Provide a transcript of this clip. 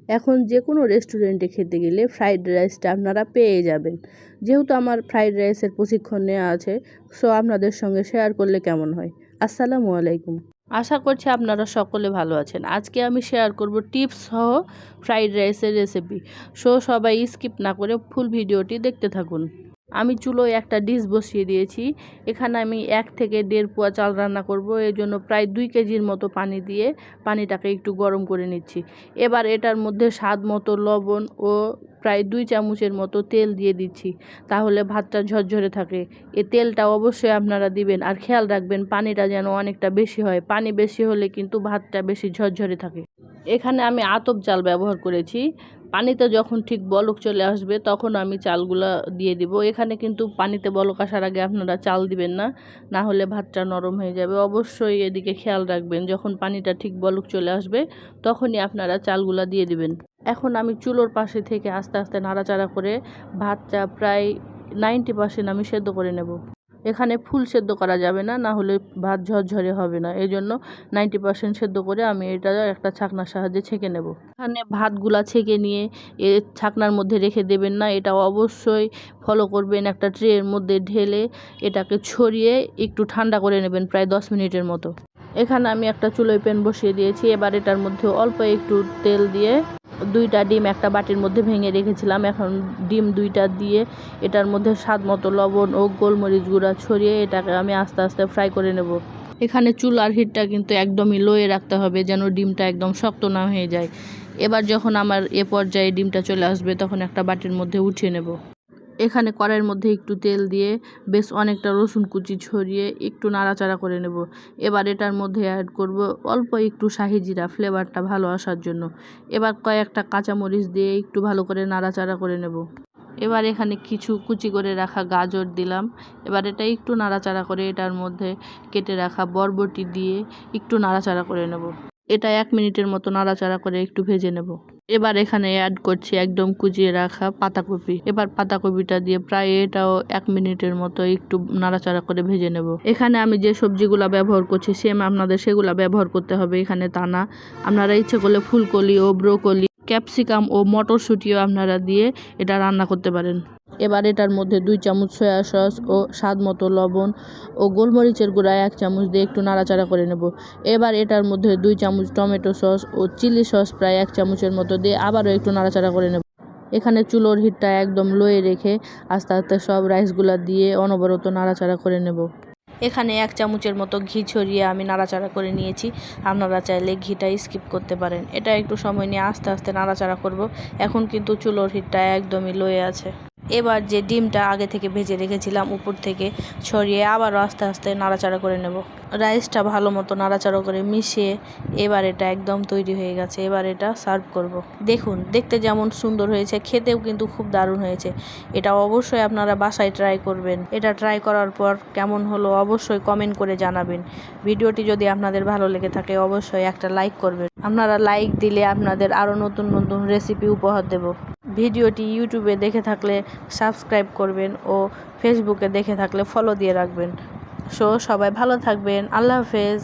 এখন যে কোনো রেস্টুরেন্টে খেতে গেলে ফ্রাইড রাইসটা আপনারা পেয়ে যাবেন। যেহেতু আমার ফ্রাইড রাইসের প্রশিক্ষণ নেওয়া আছে, সো আপনাদের সঙ্গে শেয়ার করলে কেমন হয়। আসসালামু আলাইকুম। আশা করছি আপনারা সকলে ভালো আছেন। আজকে আমি শেয়ার করব টিপস সহ ফ্রাইড রাইসের রেসিপি। সো সবাই স্কিপ না করে ফুল ভিডিওটি দেখতে থাকুন। আমি চুলোয় একটা ডিশ বসিয়ে দিয়েছি। এখানে আমি 1 থেকে 1.5 পোয়া চাল রান্না করব। এর জন্য প্রায় 2 কেজির মতো পানি দিয়ে পানিটাকে একটু গরম করে নিচ্ছি। এবার এটার মধ্যে স্বাদ মতো লবণ ও প্রায় 2 চামচের মতো তেল দিয়ে দিচ্ছি, তাহলে ভাতটা ঝরঝরে থাকে। এই তেলটা অবশ্যই আপনারা দিবেন, আর খেয়াল রাখবেন পানিটা যেন অনেকটা বেশি হয়। পানি বেশি হলে কিন্তু ভাতটা বেশি ঝরঝরে থাকে। এখানে আমি আতপ চাল ব্যবহার করেছি। পানিতে যখন ঠিক বলক চলে আসবে তখন আমি চালগুলা দিয়ে দিব। এখানে কিন্তু পানিতে বলক আসার আগে আপনারা চাল দিবেন না, না হলে ভাতটা নরম হয়ে যাবে। অবশ্যই এদিকে খেয়াল রাখবেন, যখন পানিটা ঠিক বলক চলে আসবে তখনই আপনারা চালগুলা দিয়ে দিবেন। এখন আমি চুলোর পাশে থেকে আস্তে আস্তে নাড়াচাড়া করে ভাতটা প্রায় 90% আমি সেদ্ধ করে নেব। এখানে ফুল সেদ্ধ করা যাবে না, না হলে ভাত ঝরঝরে হবে না। এই জন্য 90% সেদ্ধ করে আমি এটা একটা ছাকনার সাহায্যে ছেঁকে নেব। এখানে ভাতগুলা ছেঁকে নিয়ে ছাকনার মধ্যে রেখে দেবেন না, এটা অবশ্যই ফলো করবেন। একটা ট্রের মধ্যে ঢেলে এটাকে ছড়িয়ে একটু ঠান্ডা করে নেবেন প্রায় 10 মিনিটের মতো। এখানে আমি একটা চুলোয় প্যান বসিয়ে দিয়েছি। এবার এটার মধ্যে অল্প একটু তেল দিয়ে 2টা ডিম একটা বাটির মধ্যে ভেঙে রেখেছিলাম। এখন ডিম 2টা দিয়ে এটার মধ্যে স্বাদ মতো লবণ ও গোলমরিচ গুঁড়া ছড়িয়ে এটাকে আমি আস্তে আস্তে ফ্রাই করে নেব। এখানে চুলার হিটটা কিন্তু একদমই লোয়ে রাখতে হবে, যেন ডিমটা একদম শক্ত না হয়ে যায়। এবার যখন আমার এ পর্যায়ে ডিমটা চলে আসবে তখন একটা বাটির মধ্যে উঠিয়ে নেব। এখানে কড়াইয়ের মধ্যে একটু তেল দিয়ে বেশ অনেকটা রসুন কুচি ছড়িয়ে একটু নাড়াচাড়া করে নেব। এবার এটার মধ্যে অ্যাড করব অল্প একটু শাহি জিরা, ফ্লেভারটা ভালো আসার জন্য। এবার কয়েকটা কাঁচামরিচ দিয়ে একটু ভালো করে নাড়াচাড়া করে নেব। এবার এখানে কিছু কুচি করে রাখা গাজর দিলাম। এবার এটা একটু নাড়াচাড়া করে এটার মধ্যে কেটে রাখা বরবটি দিয়ে একটু নাড়াচাড়া করে নেব। এটা 1 মিনিটের মতো নাড়াচাড়া করে একটু ভেজে নেব। এবার এখানে অ্যাড করছি একদম কুচিয়ে রাখা পাতাকপি। এবার পাতাকপিটা দিয়ে প্রায় এটাও 1 মিনিটের মতো একটু নাড়াচাড়া করে ভেজে নেব। এখানে আমি যে সবজিগুলা ব্যবহার করছি সেম আপনাদের সেগুলা ব্যবহার করতে হবে, এখানে তা না। আপনারা ইচ্ছে করলে ফুলকলি ও ব্রোকলি, ক্যাপসিকাম ও মটরশুঁটিও আপনারা দিয়ে এটা রান্না করতে পারেন। এবার এটার মধ্যে 2 চামচ সয়া সস ও স্বাদ মতো লবণ ও গোলমরিচের গুঁড়া 1 চামচ দিয়ে একটু নাড়াচাড়া করে নেব। এবার এটার মধ্যে 2 চামচ টমেটো সস ও চিলি সস প্রায় 1 চামচের মতো দিয়ে আবারও একটু নাড়াচাড়া করে নেব। এখানে চুলোর হিটটা একদম লোয়ে রেখে আস্তে আস্তে সব রাইসগুলা দিয়ে অনবরত নাড়াচাড়া করে নেব। এখানে 1 চামচের মতো ঘি ছড়িয়ে আমি নাড়াচাড়া করে নিয়েছি। আপনারা চাইলে ঘিটা স্কিপ করতে পারেন। এটা একটু সময় নিয়ে আস্তে আস্তে নাড়াচাড়া করব। এখন কিন্তু চুলোর হিটটা একদমই লোয়ে আছে। এবার যে ডিমটা আগে থেকে ভেজে রেখেছিলাম উপর থেকে ছড়িয়ে আবারও আস্তে আস্তে নাড়াচাড়া করে নেব। রাইসটা ভালো মতো নাড়াচাড়া করে মিশিয়ে এবার এটা একদম তৈরি হয়ে গেছে। এবার এটা সার্ভ করব। দেখুন দেখতে যেমন সুন্দর হয়েছে, খেতেও কিন্তু খুব দারুণ হয়েছে। এটা অবশ্যই আপনারা বাসায় ট্রাই করবেন। এটা ট্রাই করার পর কেমন হলো অবশ্যই কমেন্ট করে জানাবেন। ভিডিওটি যদি আপনাদের ভালো লেগে থাকে অবশ্যই একটা লাইক করবেন। আপনারা লাইক দিলে আপনাদের আরও নতুন নতুন রেসিপি উপহার দেব। ভিডিওটি ইউটিউবে দেখে থাকলে সাবস্ক্রাইব করবেন ও ফেসবুকে দেখে থাকলে ফলো দিয়ে রাখবেন। সবাই ভালো থাকবেন। আল্লাহ হাফেজ।